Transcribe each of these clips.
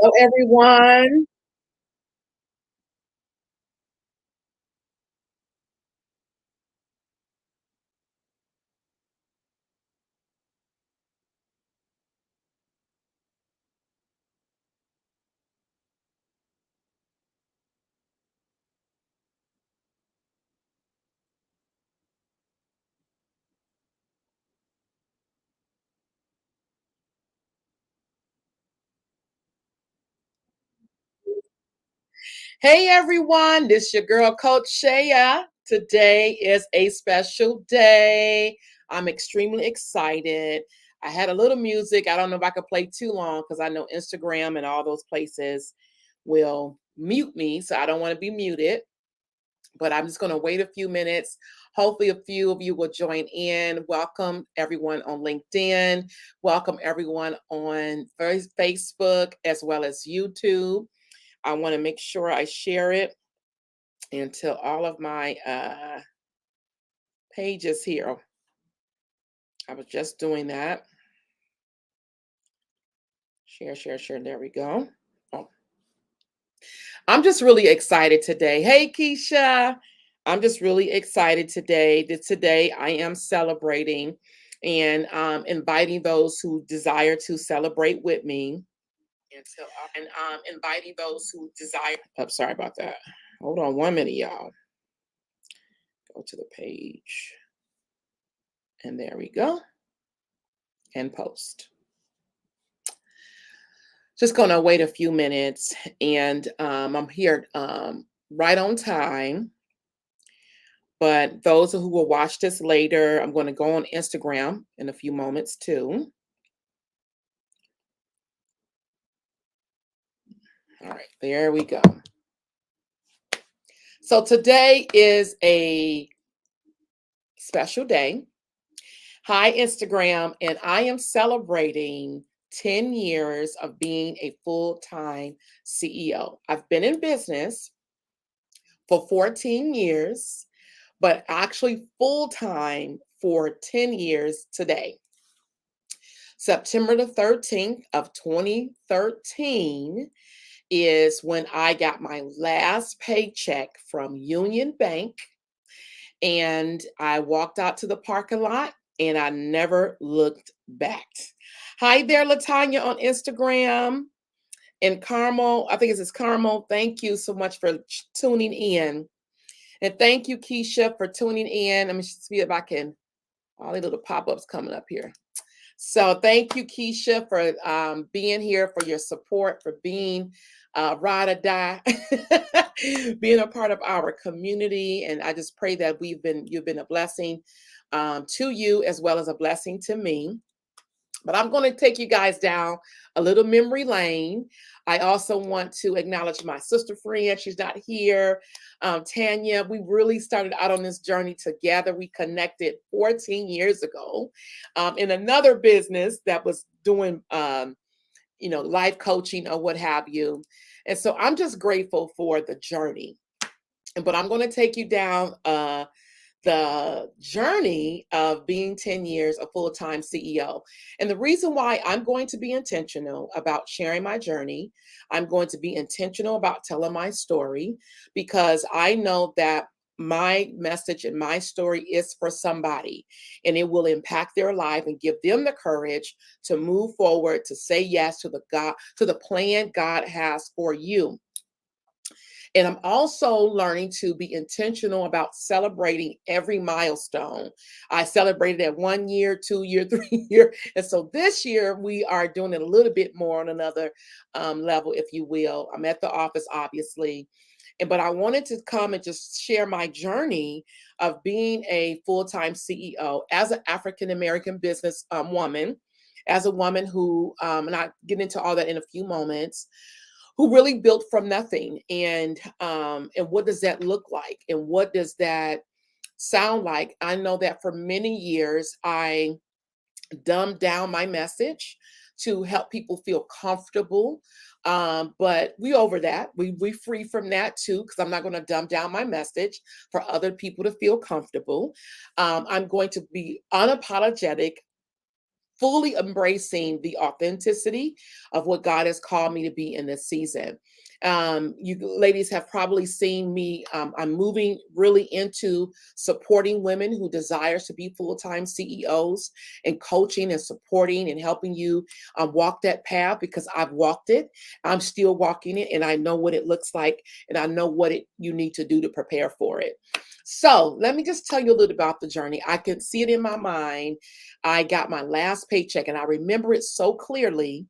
Hello, everyone. Hey, everyone. This your girl, Coach Shaya. Today is a special day. I'm extremely excited. I had a little music. I don't know if I could play too long because I know Instagram and all those places will mute me. So I don't want to be muted. But I'm just going to wait a few minutes. Hopefully, a few of you will join in. Welcome everyone on LinkedIn. Welcome everyone on Facebook as well as YouTube. I want to make sure I share it until all of my pages here. I was just doing that. Share, share, share. There we go. Oh, I'm just really excited today. Hey, Keisha. I'm just really excited today. That today I am celebrating and inviting those who desire to celebrate with me. And inviting those who desire. Oh, sorry about that. Hold on 1 minute, y'all. Go to the page. And there we go. And post. Just gonna wait a few minutes, and I'm here right on time. But those who will watch this later, I'm going to go on Instagram in a few moments too. All right, there we go. So today is a special day. Hi, Instagram, and I am celebrating 10 years of being a full time CEO. I've been in business for 14 years, but actually full time for 10 years today. September the 13th of 2013 is when I got my last paycheck from Union Bank, and I walked out to the parking lot and I never looked back. Hi there, Latanya on Instagram. And Carmel, I think it's Carmel. Thank you so much for tuning in. And thank you, Keisha, for tuning in. Let me see if I can, all the little pop ups coming up here. So thank you, Keisha, for being here, for your support, for being ride or die, being a part of our community. And I just pray that you've been a blessing to you as well as a blessing to me. But I'm going to take you guys down a little memory lane. I also want to acknowledge my sister friend. She's not here. Tanya, we really started out on this journey together. We connected 14 years ago in another business that was doing, life coaching or what have you. And so I'm just grateful for the journey. But I'm going to take you down the journey of being 10 years a full time CEO. And the reason why I'm going to be intentional about sharing my journey, I'm going to be intentional about telling my story because I know that my message and my story is for somebody and it will impact their life and give them the courage to move forward, to say yes to the plan God has for you. And I'm also learning to be intentional about celebrating every milestone. I celebrated at 1 year, 2 year, 3 year. And so this year we are doing it a little bit more on another level, if you will. I'm at the office, obviously. But I wanted to come and just share my journey of being a full time CEO as an African American business woman, as a woman who, and I get into all that in a few moments, who really built from nothing, and what does that look like and what does that sound like? I know that for many years I dumbed down my message to help people feel comfortable, but we over that, we free from that too, because I'm not going to dumb down my message for other people to feel comfortable. I'm going to be unapologetic fully embracing the authenticity of what God has called me to be in this season. You ladies have probably seen me. I'm moving really into supporting women who desires to be full-time CEOs, and coaching and supporting and helping you walk that path, because I've walked it. I'm still walking it, and I know what it looks like, and I know what you need to do to prepare for it. So let me just tell you a little about the journey. I can see it in my mind. I got my last paycheck, and I remember it so clearly.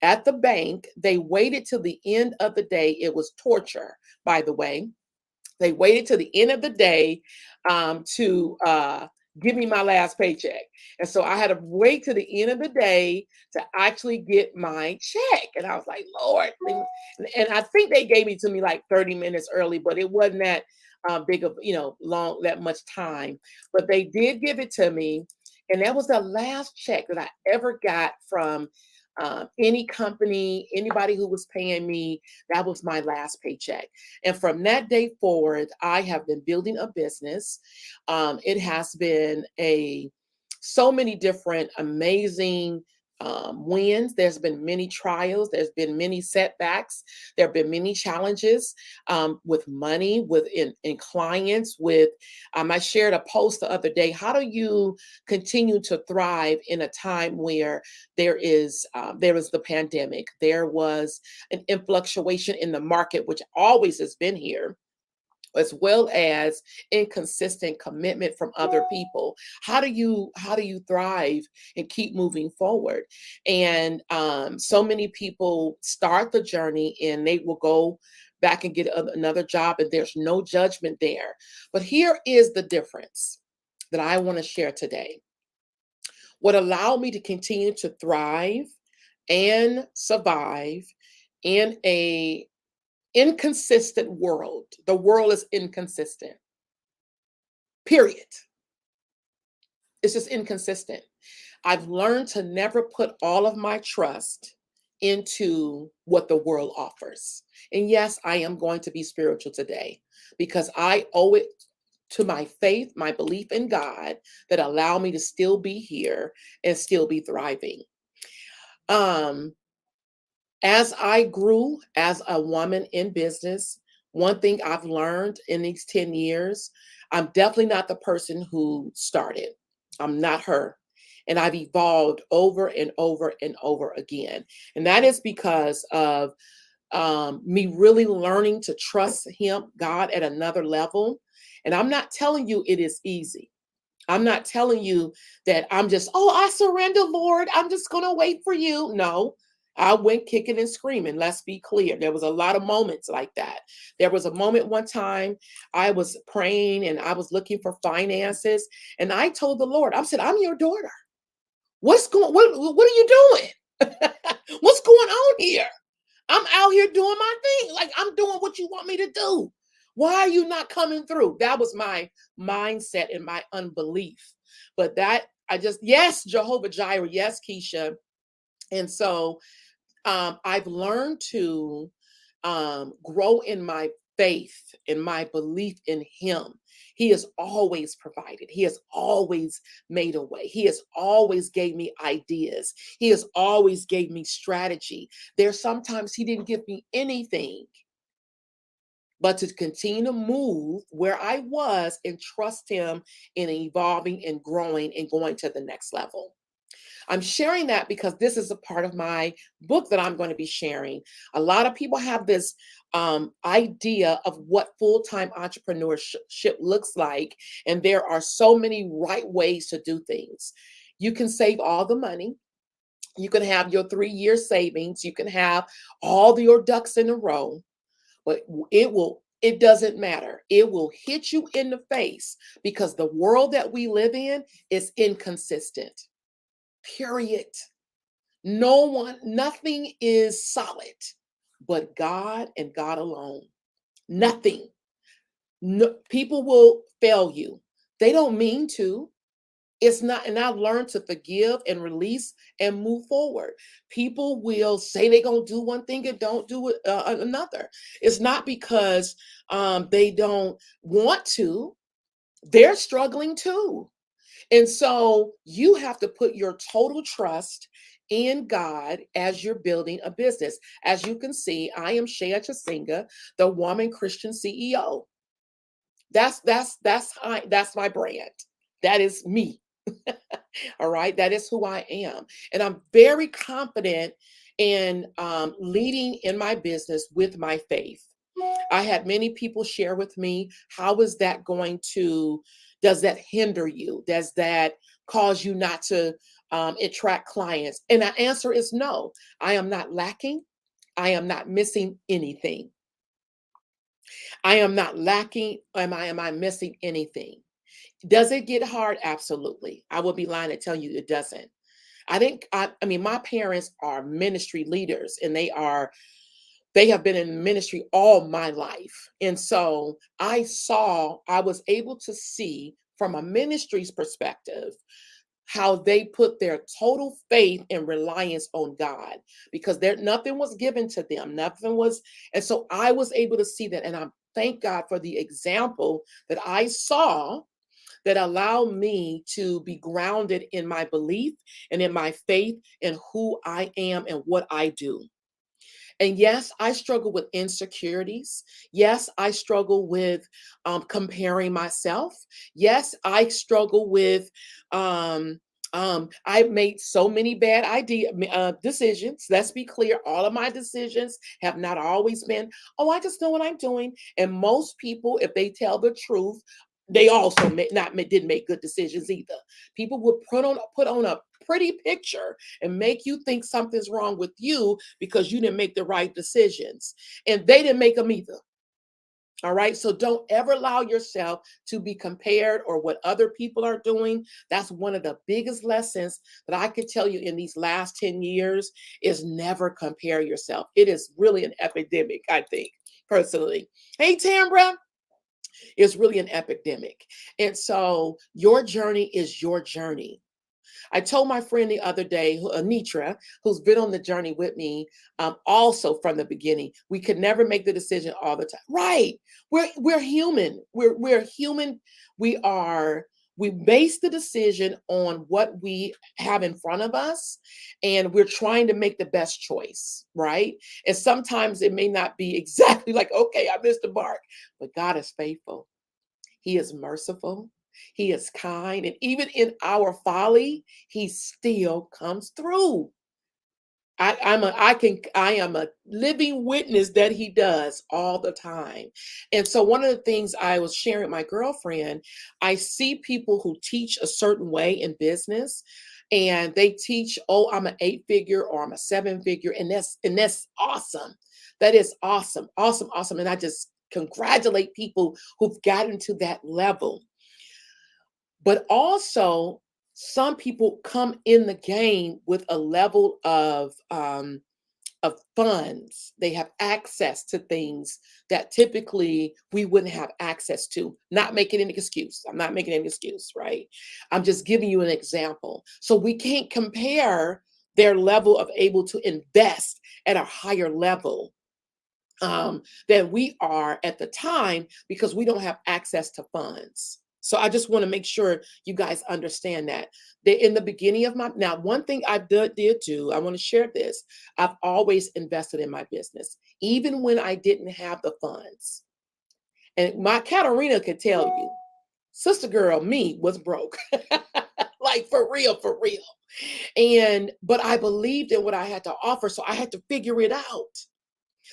At the bank, they waited till the end of the day. It was torture, by the way. They waited till the end of the day to give me my last paycheck. And so I had to wait till the end of the day to actually get my check. And I was like, Lord. And I think they gave it to me like 30 minutes early, but it wasn't that big of, long, that much time. But they did give it to me. And that was the last check that I ever got from any company, anybody who was paying me. That was my last paycheck. And from that day forward, I have been building a business. It has been so many different amazing wins. There's been many trials. There's been many setbacks. There have been many challenges with money, in clients. I shared a post the other day. How do you continue to thrive in a time where there was the pandemic? There was an influctuation in the market, which always has been here, as well as inconsistent commitment from other people. How do you thrive and keep moving forward? And so many people start the journey and they will go back and get another job, and there's no judgment there. But here is the difference that I want to share today. What allowed me to continue to thrive and survive in a inconsistent world. The world is inconsistent. Period. It's just inconsistent. I've learned to never put all of my trust into what the world offers. And yes, I am going to be spiritual today, because I owe it to my faith, my belief in God, that allow me to still be here and still be thriving. Um, as I grew as a woman in business, one thing I've learned in these 10 years, I'm definitely not the person who started. I'm not her. And I've evolved over and over and over again. And that is because of me really learning to trust Him, God, at another level. And I'm not telling you it is easy. I'm not telling you that I'm just, oh, I surrender, Lord. I'm just going to wait for you. No, I went kicking and screaming. Let's be clear. There was a lot of moments like that. There was a moment one time I was praying and I was looking for finances. And I told the Lord, I said, I'm your daughter. What are you doing? What's going on here? I'm out here doing my thing. Like, I'm doing what you want me to do. Why are you not coming through? That was my mindset and my unbelief. But yes, Jehovah Jireh. Yes, Keisha. And so I've learned to grow in my faith and my belief in Him. He has always provided. He has always made a way. He has always gave me ideas. He has always gave me strategy. There's sometimes He didn't give me anything, but to continue to move where I was and trust Him in evolving and growing and going to the next level. I'm sharing that because this is a part of my book that I'm going to be sharing. A lot of people have this idea of what full-time entrepreneurship looks like, and there are so many right ways to do things. You can save all the money. You can have your 3-year savings. You can have all your ducks in a row, but it doesn't matter. It will hit you in the face because the world that we live in is inconsistent. Period. Nothing is solid but God and God alone. Nothing. No, people will fail you. They don't mean to. It's not, and I've learned to forgive and release and move forward. People will say they're going to do one thing and don't do it, another. It's not because they don't want to. They're struggling too. And so you have to put your total trust in God as you're building a business. As you can see, I am Shea Chasinga, the woman Christian CEO. That's my brand. That is me. All right, that is who I am, and I'm very confident in leading in my business with my faith. I had many people share with me, how is that going to, does that hinder you? Does that cause you not to attract clients? And the answer is no. I am not lacking. I am not missing anything. I am not lacking. Am I missing anything? Does it get hard? Absolutely. I would be lying to tell you it doesn't. I mean, my parents are ministry leaders, and they have been in ministry all my life. And so I was able to see from a ministry's perspective how they put their total faith and reliance on God, because nothing was given to them. Nothing was. And so I was able to see that. And I thank God for the example that I saw that allowed me to be grounded in my belief and in my faith in who I am and what I do. And yes, I struggle with insecurities. Yes, I struggle with comparing myself. Yes, I struggle with. I've made so many bad decisions. Let's be clear. All of my decisions have not always been, oh, I just know what I'm doing. And most people, if they tell the truth, they also didn't make good decisions either. People would put on a pretty picture and make you think something's wrong with you because you didn't make the right decisions. And they didn't make them either. All right. So don't ever allow yourself to be compared or what other people are doing. That's one of the biggest lessons that I could tell you in these last 10 years is never compare yourself. It is really an epidemic, I think, personally. Hey, Tambra. It's really an epidemic. And so your journey is your journey. I told my friend the other day, Anitra, who's been on the journey with me, also from the beginning, we could never make the decision all the time. Right? We're human. We're human. We are. We base the decision on what we have in front of us, and we're trying to make the best choice, right? And sometimes it may not be exactly like, okay, I missed the mark, but God is faithful. He is merciful. He is kind. And even in our folly, he still comes through. I am a living witness that he does all the time. And so one of the things I was sharing with my girlfriend, I see people who teach a certain way in business, and they teach, oh, I'm an 8-figure or I'm a 7-figure, and that's awesome. That is awesome, awesome, awesome. And I just congratulate people who've gotten to that level. But also, some people come in the game with a level of funds. They have access to things that typically we wouldn't have access to. Not making any excuse. I'm not making any excuse, right? I'm just giving you an example. So we can't compare their level of able to invest at a higher level than we are at the time because we don't have access to funds. So I just want to make sure you guys understand that. In the beginning of now, one thing I did do, I want to share this. I've always invested in my business, even when I didn't have the funds. And my Katarina could tell you, sister girl, me was broke. Like for real, for real. But I believed in what I had to offer. So I had to figure it out.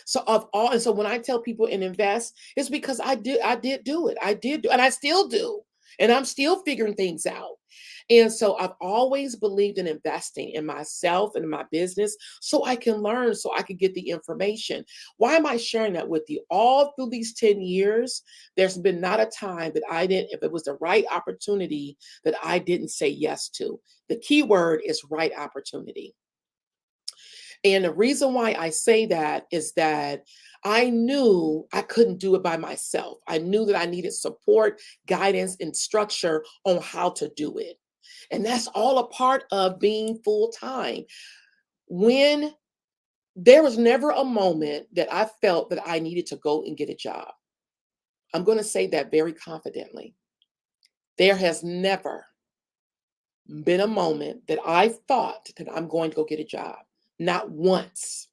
So when I tell people and invest, it's because I did do it. I did do, and I still do. And I'm still figuring things out. And so I've always believed in investing in myself and in my business so I can learn, so I can get the information. Why am I sharing that with you? All through these 10 years, there's been not a time that I didn't, if it was the right opportunity, that I didn't say yes to. The key word is right opportunity. And the reason why I say that is that I knew I couldn't do it by myself. I knew that I needed support, guidance, and structure on how to do it. And that's all a part of being full time. When there was never a moment that I felt that I needed to go and get a job. I'm going to say that very confidently. There has never been a moment that I thought that I'm going to go get a job. Not once.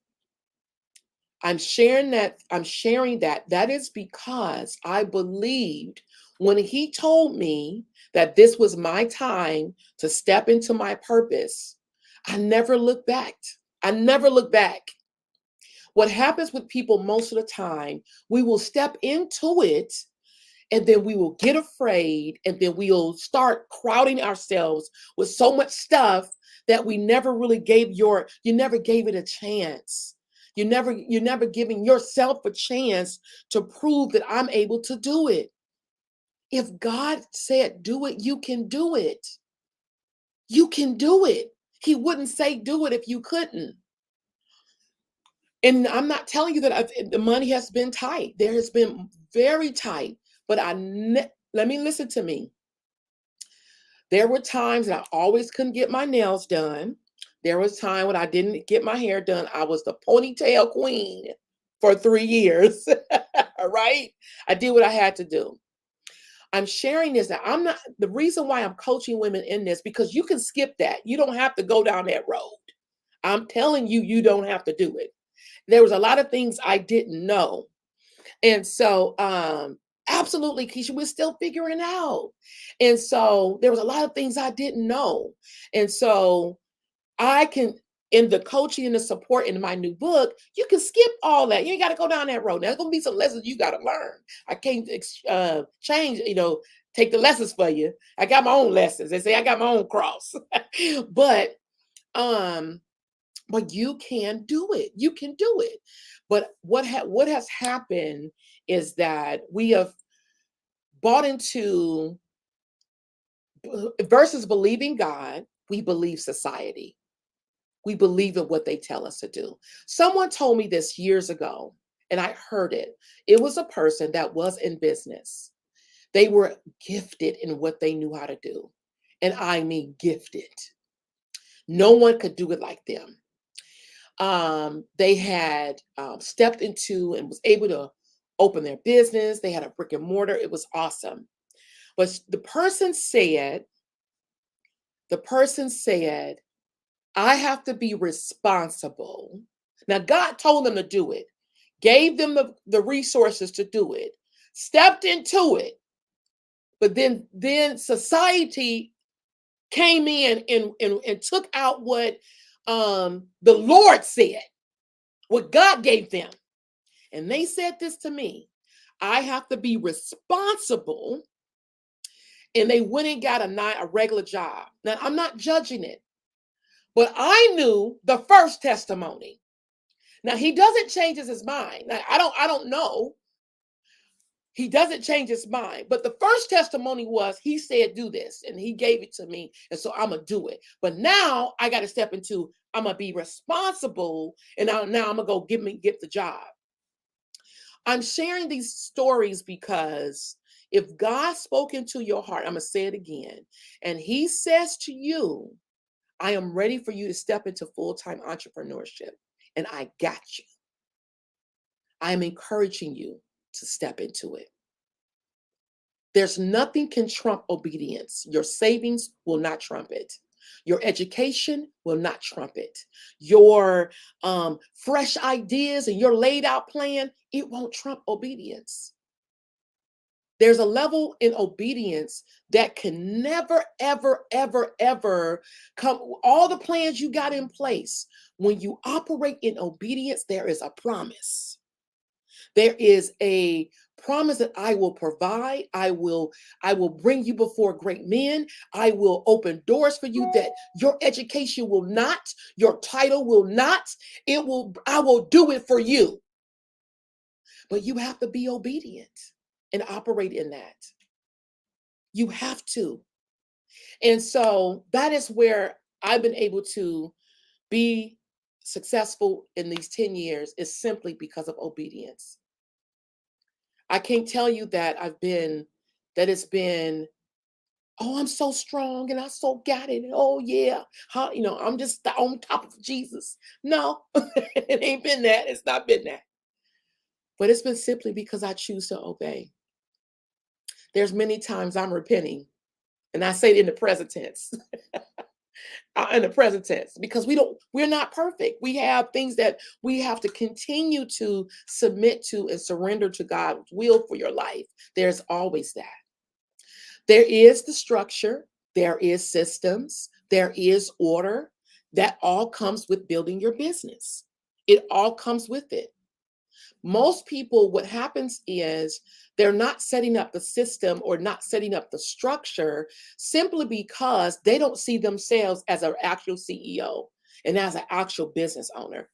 I'm sharing that. That is because I believed when he told me that this was my time to step into my purpose. I never looked back. I never looked back. What happens with people most of the time, we will step into it and then we will get afraid and then we'll start crowding ourselves with so much stuff that we never really you never gave it a chance. You're never giving yourself a chance to prove that I'm able to do it. If God said do it, you can do it. You can do it. He wouldn't say do it if you couldn't. And I'm not telling you that the money has been tight. There has been very tight, but let me listen to me. There were times that I always couldn't get my nails done. There was time when I didn't get my hair done. I was the ponytail queen for 3 years. Right? I did what I had to do. I'm sharing this that I'm not the reason why I'm coaching women in this because you can skip that. You don't have to go down that road. I'm telling you, you don't have to do it. There was a lot of things I didn't know. And so, absolutely, Keisha, we're still figuring out. And so there was a lot of things I didn't know. And so I can, in the coaching and the support in my new book, you can skip all that. You ain't got to go down that road. There's going to be some lessons you got to learn. I can't change, take the lessons for you. I got my own lessons. They say I got my own cross. but, um, but you can do it. You can do it. But what has happened is that we have bought into versus believing God, we believe society. We believe in what they tell us to do. Someone told me this years ago, and I heard it. It was a person that was in business. They were gifted in what they knew how to do. And I mean gifted. No one could do it like them. They had stepped into and was able to open their business. They had a brick and mortar. It was awesome. But the person said, I have to be responsible. Now, God told them to do it, gave them the resources to do it, stepped into it. But then society came in and took out what the Lord said, what God gave them. And they said this to me, I have to be responsible. And they went and got a regular job. Now, I'm not judging it, but I knew the first testimony. Now, he doesn't change his mind. Now, I don't know. He doesn't change his mind. But the first testimony was he said, do this. And he gave it to me. And so I'm going to do it. But now I got to step into, I'm going to be responsible. And now I'm going to go get the job. I'm sharing these stories because if God spoke into your heart, I'm going to say it again, and he says to you, I am ready for you to step into full-time entrepreneurship, and I got you. I am encouraging you to step into it. There's nothing can trump obedience. Your savings will not trump it. Your education will not trump it. Your fresh ideas and your laid out plan, it won't trump obedience. There's a level in obedience that can never, ever, ever, ever come. All the plans you got in place, when you operate in obedience, there is a promise. There is a promise that I will provide. I will bring you before great men. I will open doors for you that your education will not, your title will not. I will do it for you. But you have to be obedient and operate in that. You have to. And so that is where I've been able to be successful in these 10 years is simply because of obedience. I can't tell you that it's been, oh, I'm so strong and I so got it. And oh yeah, I'm just on top of Jesus. No, it ain't been that. It's not been that. But it's been simply because I choose to obey. There's many times I'm repenting And I say it in the present tense. In the present tense, because we're not perfect. We have things that we have to continue to submit to and surrender to God's will for your life. There's always that. There is the structure, there is systems, there is order. That all comes with building your business. It all comes with it. Most people, what happens is they're not setting up the system or not setting up the structure simply because they don't see themselves as an actual CEO and as an actual business owner.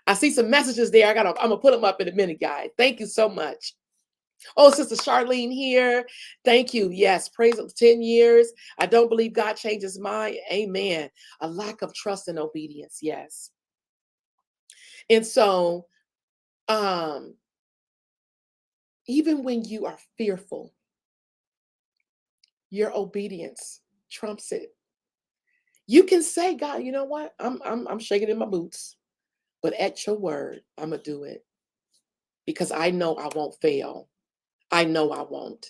I see some messages there. I'm gonna put them up in a minute, guys. Thank you so much. Oh, Sister Charlene here. Thank you. Yes, praise 10 years. I don't believe God changes mind. Amen. A lack of trust and obedience. Yes. And so, um, even when you are fearful, your obedience trumps it. You can say, God, you know what? I'm shaking in my boots, but at your word, I'm gonna do it because I know I won't fail. I know I won't.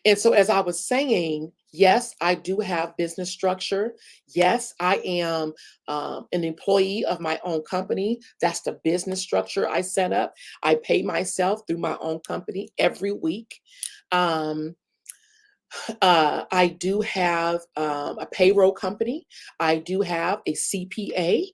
And so, as I was saying, yes, I do have business structure. Yes, I am an employee of my own company. That's the business structure I set up. I pay myself through my own company every week. Um, I do have a payroll company. I do have a CPA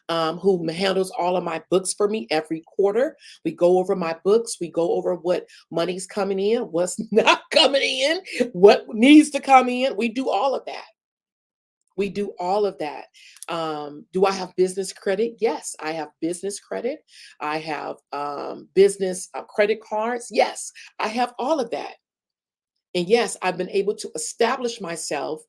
who handles all of my books for me every quarter. We go over my books. We go over what money's coming in, what's not coming in, what needs to come in. We do all of that. We do all of that. Do I have business credit? Yes, I have business credit. I have business credit cards. Yes, I have all of that. And yes, I've been able to establish myself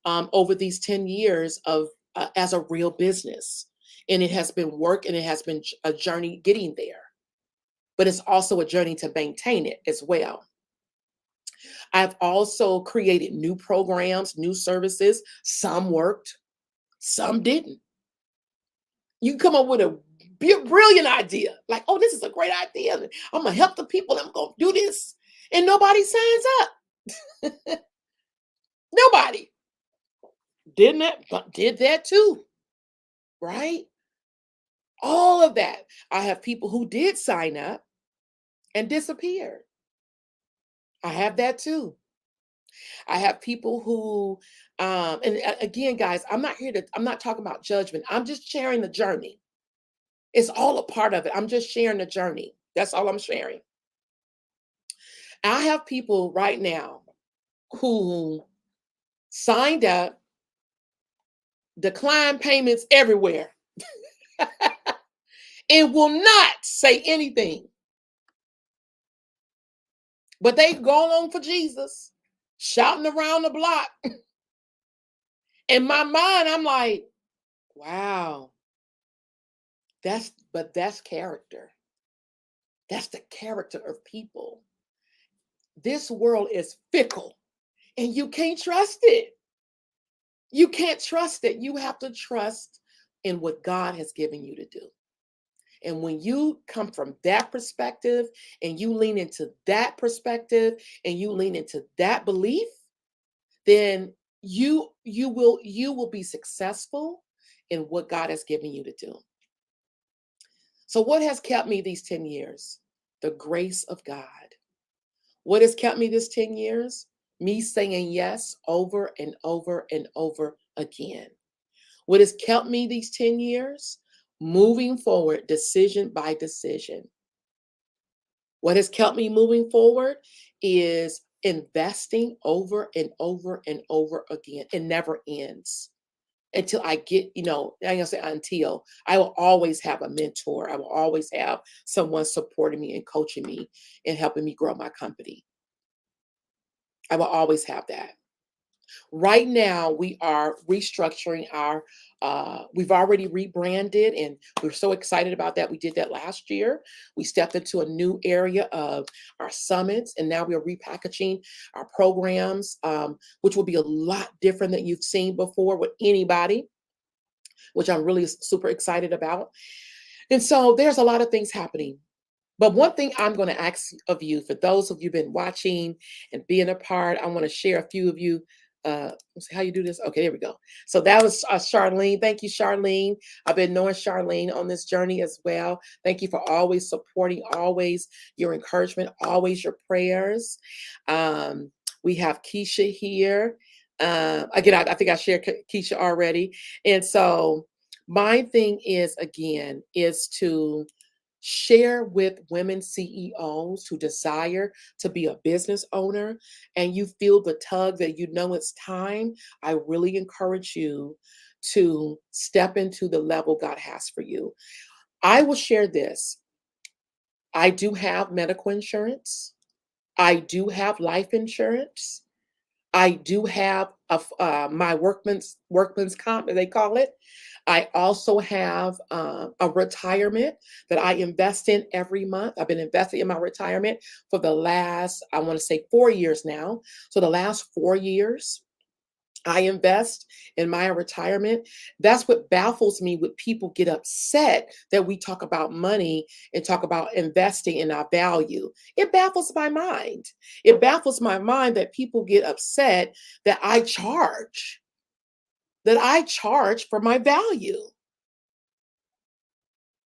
over these 10 years of as a real business. And it has been work and it has been a journey getting there. But it's also a journey to maintain it as well. I've also created new programs, new services. Some worked, some didn't. You come up with a brilliant idea, like, oh, this is a great idea. I'm going to help the people. I'm going to do this. And nobody signs up. Nobody. Didn't that, but did that too, right? All of that. I have people who did sign up and disappeared. I have that too. I have people who, again, guys, I'm not talking about judgment. I'm just sharing the journey. It's all a part of it. I'm just sharing the journey. That's all I'm sharing. I have people right now who signed up, declined payments everywhere, and will not say anything. But they going on for Jesus, shouting around the block. In my mind, I'm like, wow, that's character. That's the character of people. This world is fickle and you can't trust it. You can't trust it. You have to trust in what God has given you to do. And when you come from that perspective and you lean into that perspective and you lean into that belief, then you will be successful in what God has given you to do. So what has kept me these 10 years? The grace of God. What has kept me this 10 years? Me saying yes over and over and over again. What has kept me these 10 years? Moving forward, decision by decision. What has kept me moving forward is investing over and over and over again. It never ends until I get, I'm gonna say until I will always have a mentor. I will always have someone supporting me and coaching me and helping me grow my company. I will always have that. Right now, we are restructuring we've already rebranded and we're so excited about that. We did that last year. We stepped into a new area of our summits and now we are repackaging our programs, which will be a lot different than you've seen before with anybody, which I'm really super excited about. And so there's a lot of things happening. But one thing I'm going to ask of you, for those of you who've been watching and being a part, I want to share a few of you Let's see how you do this. Okay, there we go. So that was Charlene. Thank you, Charlene. I've been knowing Charlene on this journey as well. Thank you for always supporting, always your encouragement, always your prayers. We have Keisha here. Again, I think I shared Keisha already. And so my thing is, again, is to share with women CEOs who desire to be a business owner and you feel the tug that you know it's time. I really encourage you to step into the level God has for you. I will share this. I do have medical insurance. I do have life insurance. I do have my workman's comp, as they call it. I also have a retirement that I invest in every month. I've been investing in my retirement for the last, I want to say, 4 years now. So the last 4 years, I invest in my retirement. That's what baffles me when people get upset that we talk about money and talk about investing in our value. It baffles my mind. It baffles my mind that people get upset that I charge for my value.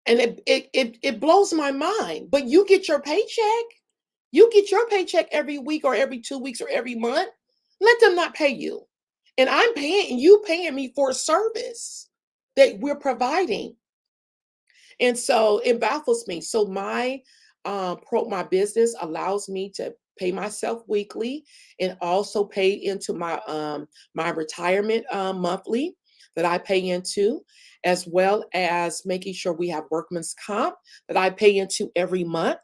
And it blows my mind. But you get your paycheck. You get your paycheck every week or every 2 weeks or every month. Let them not pay you. And I'm paying you paying me for a service that we're providing. And so it baffles me. So my business allows me to pay myself weekly and also pay into my retirement monthly that I pay into, as well as making sure we have workman's comp that I pay into every month.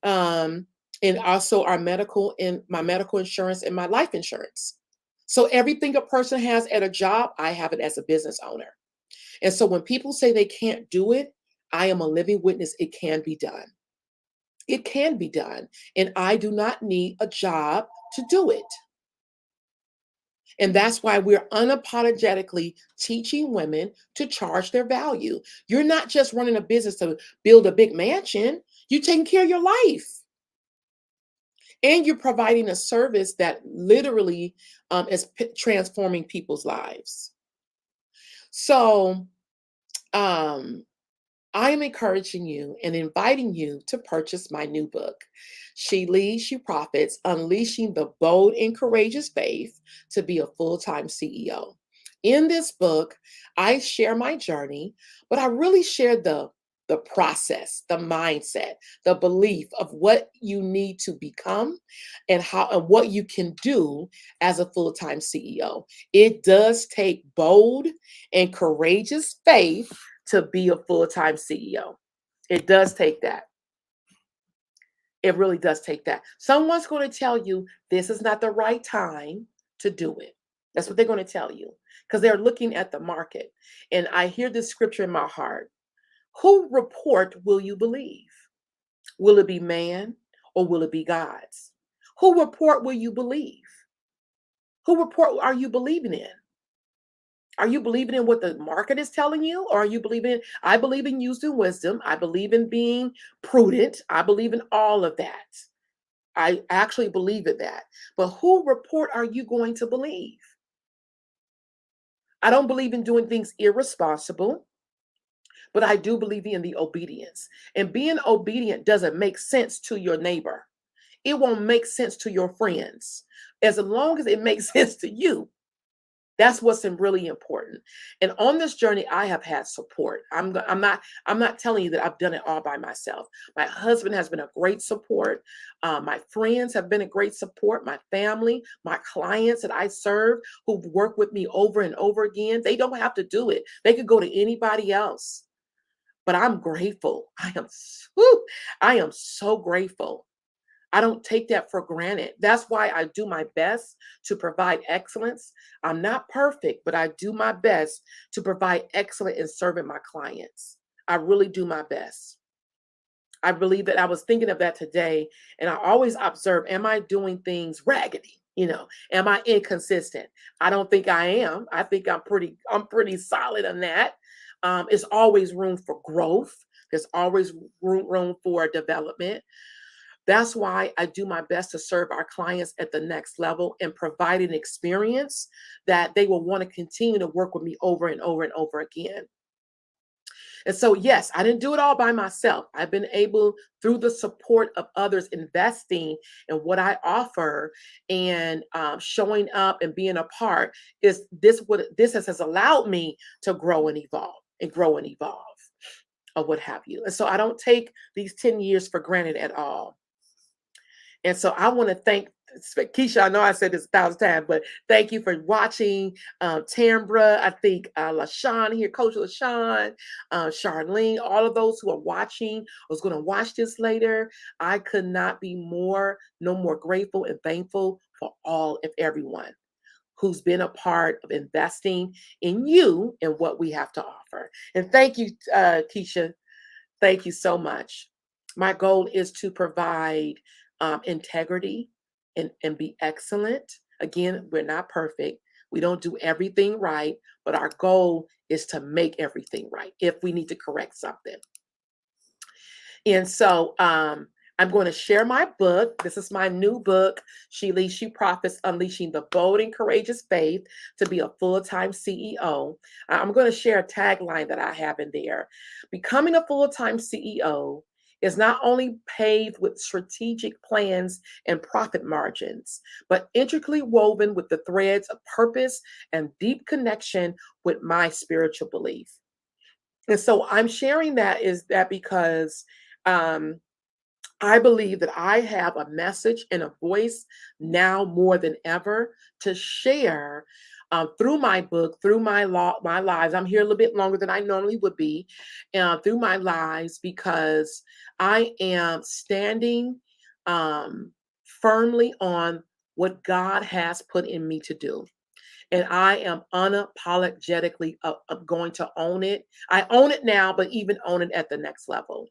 Um, and also my medical insurance and my life insurance. So everything a person has at a job, I have it as a business owner. And so when people say they can't do it, I am a living witness. It can be done. It can be done. And I do not need a job to do it. And that's why we're unapologetically teaching women to charge their value. You're not just running a business to build a big mansion, you're taking care of your life. And you're providing a service that literally is transforming people's lives. So, um, I am encouraging you and inviting you to purchase my new book, She Leads, She Profits, Unleashing the Bold and Courageous Faith to be a Full-Time CEO. In this book, I share my journey, but I really share the process, the mindset, the belief of what you need to become and how and what you can do as a full-time CEO. It does take bold and courageous faith to be a full-time CEO. It does take that. It really does take that. Someone's going to tell you this is not the right time to do it. That's what they're going to tell you because they're looking at the market. And I hear this scripture in my heart. Who report will you believe? Will it be man or will it be God's? Who report will you believe? Who report are you believing in? Are you believing in what the market is telling you? Or are you believing, I believe in using wisdom. I believe in being prudent. I believe in all of that. I actually believe in that. But who report are you going to believe? I don't believe in doing things irresponsible, but I do believe in the obedience. And being obedient doesn't make sense to your neighbor. It won't make sense to your friends. As long as it makes sense to you, that's what's really important. And on this journey, I have had support. I'm not telling you that I've done it all by myself. My husband has been a great support. My friends have been a great support. My family, my clients that I serve who've worked with me over and over again, they don't have to do it. They could go to anybody else. But I'm grateful. I am so grateful. I don't take that for granted. That's why I do my best to provide excellence. I'm not perfect, but I do my best to provide excellence in serving my clients. I really do my best. I believe that I was thinking of that today, and I always observe, am I doing things raggedy? Am I inconsistent? I don't think I am. I think I'm pretty solid on that. It's always room for growth. There's always room for development. That's why I do my best to serve our clients at the next level and provide an experience that they will want to continue to work with me over and over and over again. And so, yes, I didn't do it all by myself. I've been able, through the support of others, investing in what I offer and showing up and being a part. Is this what this has allowed me to grow and evolve and grow and evolve, or what have you? And so, I don't take these 10 years for granted at all. And so I want to thank Keisha. I know I said this 1,000 times, but thank you for watching. Tambra, I think LaShawn here, Coach LaShawn, Charlene, all of those who are watching, was going to watch this later. I could not be no more grateful and thankful for all of everyone who's been a part of investing in you and what we have to offer. And thank you, Keisha. Thank you so much. My goal is to provide integrity and be excellent. Again, we're not perfect. We don't do everything right, but our goal is to make everything right if we need to correct something. And so I'm going to share my book. This is my new book, She Leads, She Profits, Unleashing the Bold and Courageous Faith to be a Full-Time CEO. I'm going to share a tagline that I have in there. Becoming a full-time CEO is not only paved with strategic plans and profit margins, but intricately woven with the threads of purpose and deep connection with my spiritual belief. And so I'm sharing that because um, I believe that I have a message and a voice now more than ever to share through my book, through my lives. I'm here a little bit longer than I normally would be, through my lives, because I am standing firmly on what God has put in me to do. And I am unapologetically going to own it. I own it now, but even own it at the next level.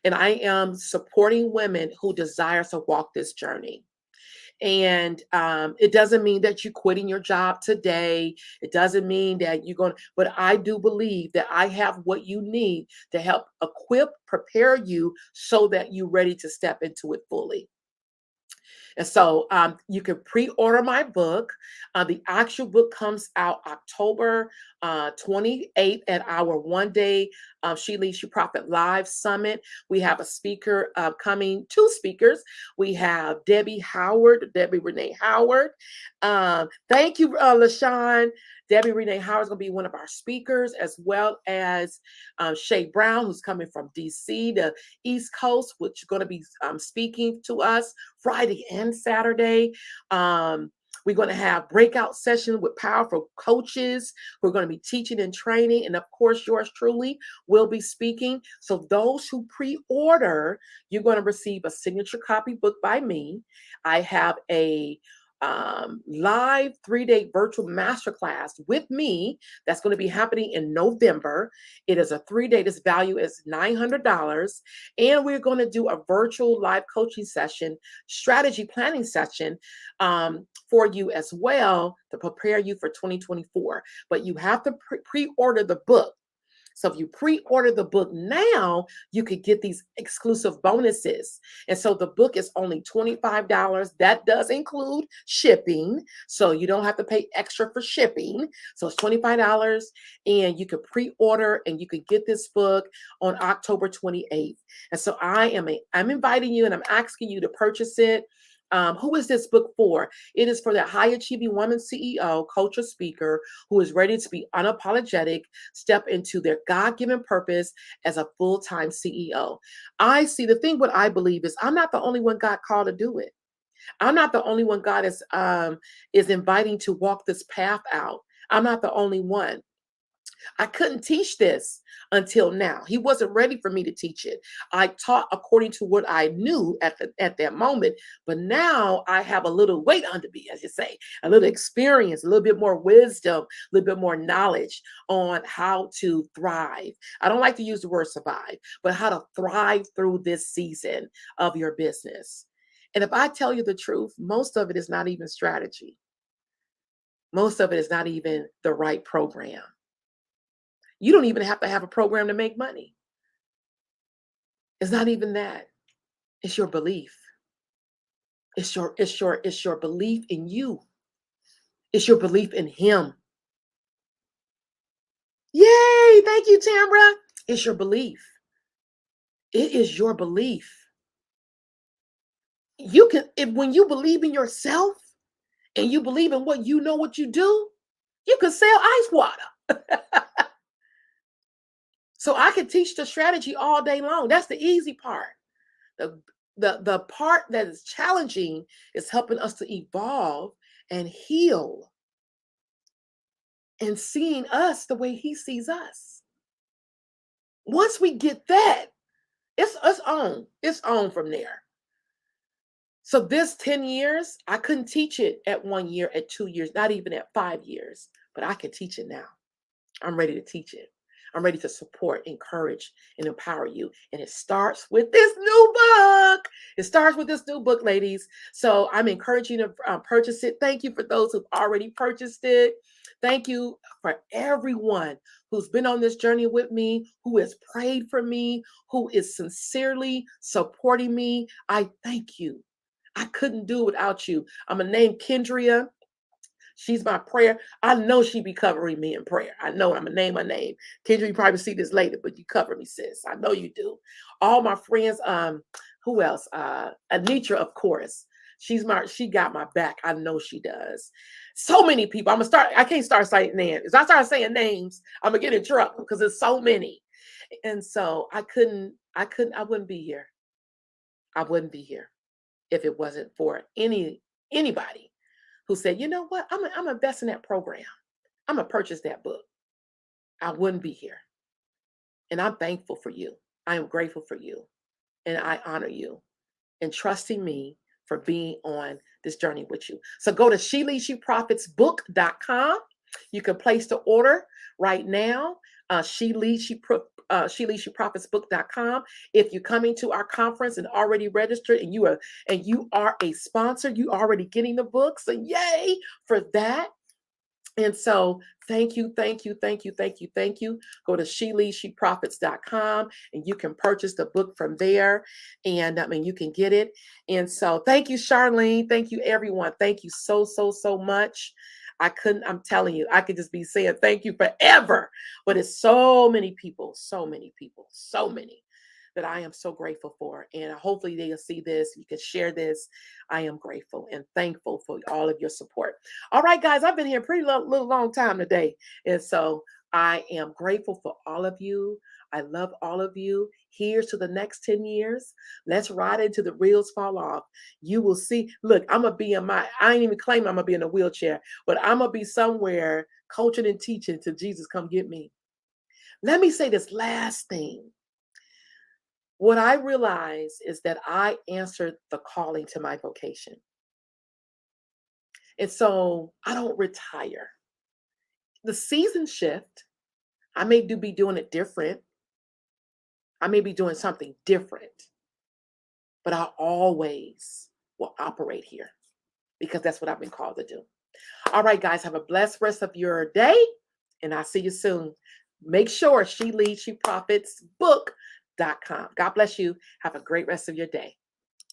And I am supporting women who desire to walk this journey. And it doesn't mean that you're quitting your job today. It doesn't mean that you're going, but I do believe that I have what you need to help prepare you so that you're ready to step into it fully. And so you can pre-order my book. The actual book comes out October 28th at our one-day She Leads, You Profit Live Summit. We have a speaker coming, two speakers. We have Debbie Renee Howard. Thank you, LaShawn. Debbie Renee Howard is going to be one of our speakers, as well as Shay Brown, who's coming from DC, the East Coast, which is going to be speaking to us Friday and Saturday. We're going to have breakout sessions with powerful coaches who are going to be teaching and training. And of course, yours truly will be speaking. So those who pre-order, you're going to receive a signature copy book by me. I have a live 3-day virtual masterclass with me that's going to be happening in November. It is a 3-day, this value is $900. And we're going to do a virtual live coaching session, strategy planning session for you as well to prepare you for 2024. But you have to pre-order the book. So if you pre-order the book now, you could get these exclusive bonuses. And so the book is only $25. That does include shipping. So you don't have to pay extra for shipping. So it's $25 and you can pre-order and you can get this book on October 28th. And so I'm inviting you and I'm asking you to purchase it. Who is this book for? It is for that high achieving woman CEO, coach, or speaker who is ready to be unapologetic, step into their God-given purpose as a full-time CEO. I see the thing, what I believe is I'm not the only one God called to do it. I'm not the only one God is inviting to walk this path out. I'm not the only one. I couldn't teach this until now. He wasn't ready for me to teach it. I taught according to what I knew at that moment, but now I have a little weight under me, as you say, a little experience, a little bit more wisdom, a little bit more knowledge on how to thrive. I don't like to use the word survive, but how to thrive through this season of your business. And if I tell you the truth, most of it is not even strategy. Most of it is not even the right program. You don't even have to have a program to make money. It's not even that. It's your belief. It's your belief in you. It's your belief in him. Yay! Thank you, Tambra. It's your belief. It is your belief. You can, if when you believe in yourself and you believe in what you know what you do, you can sell ice water. So I can teach the strategy all day long. That's the easy part. The part that is challenging is helping us to evolve and heal and seeing us the way he sees us. Once we get that, it's on. It's on from there. So this 10 years, I couldn't teach it at 1 year, at 2 years, not even at 5 years, but I can teach it now. I'm ready to teach it. I'm ready to support, encourage, and empower you. And it starts with this new book. It starts with this new book, ladies. So I'm encouraging you to purchase it. Thank you for those who've already purchased it. Thank you for everyone who's been on this journey with me, who has prayed for me, who is sincerely supporting me. I thank you. I couldn't do it without you. I'm going to name Kendria. She's my prayer. I know she be covering me in prayer. I know I'm going to name her name. Kendra, you probably see this later, but you cover me, sis. I know you do. All my friends, who else? Anitra, of course. She got my back. I know she does. So many people. I can't start saying names. If I start saying names, I'm going to get in trouble because there's so many. And so I wouldn't be here. I wouldn't be here if it wasn't for anybody who said, you know what, I'm invest in that program. I'm going to purchase that book. I wouldn't be here. And I'm thankful for you. I am grateful for you. And I honor you and trusting me for being on this journey with you. So go to SheLeadsYouProfitsBook.com. You can place the order right now. SheLeadsYouProfitsBook.com. If you're coming to our conference and already registered and you are a sponsor, you already getting the book. So yay for that. And so thank you. Go to SheLeadsYouProfits.com and you can purchase the book from there. And you can get it. And so thank you, Charlene. Thank you, everyone. Thank you so much. I'm telling you, I could just be saying thank you forever. But it's so many people that I am so grateful for. And hopefully they'll see this. You can share this. I am grateful and thankful for all of your support. All right, guys, I've been here a pretty long time today. And so I am grateful for all of you. I love all of you. Here's to the next 10 years. Let's ride into the wheels fall off. You will see. Look, I'm going to be I ain't even claiming I'm going to be in a wheelchair, but I'm going to be somewhere coaching and teaching till Jesus come get me. Let me say this last thing. What I realize is that I answered the calling to my vocation. And so I don't retire. The season shift, I may be doing it different. I may be doing something different, but I always will operate here because that's what I've been called to do. All right, guys, have a blessed rest of your day, and I'll see you soon. Make sure SheLeadsYouProfitsBook.com. God bless you. Have a great rest of your day.